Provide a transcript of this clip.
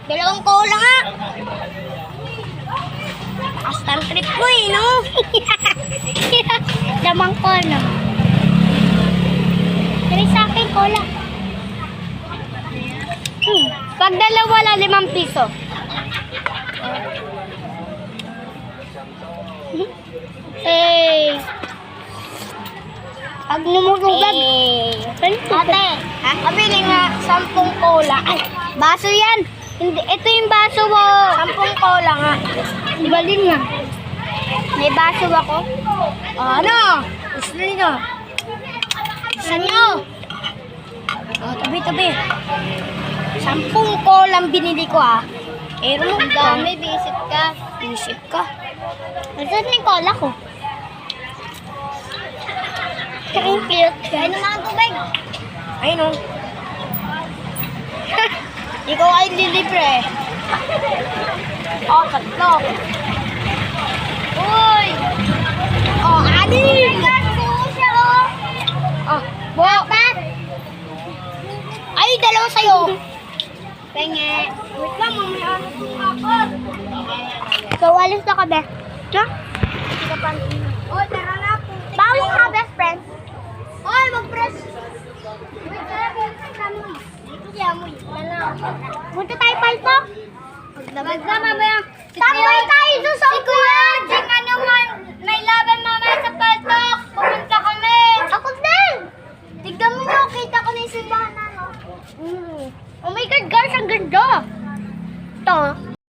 Dalawang cola nga. Astan trip ko eh, no? Damang cola. Dari sa akin, cola. Pag dalawa la, 5 piso. Pag numulugag. Ate, kabili nga 10 cola. Ay, baso yan. Hindi, ito yung baso mo. 10 cola nga. Galing nga. May baso ako. Ano? Gusto nyo? Gusto nyo? Tabi-tabi. 10 cola ang binili ko Pero ang dami, visit ka. Visit ka. Nasaan na yung cola ko? Ang cute. Kain naman ang tubig. Ayun o. Ikaw ay lilibre. Tatlo. Uy! Anin! Dapat! Ay, dalawa sa'yo. Penge. Wait lang, mamaya. So, alis na ka, be. Ha? Tara na.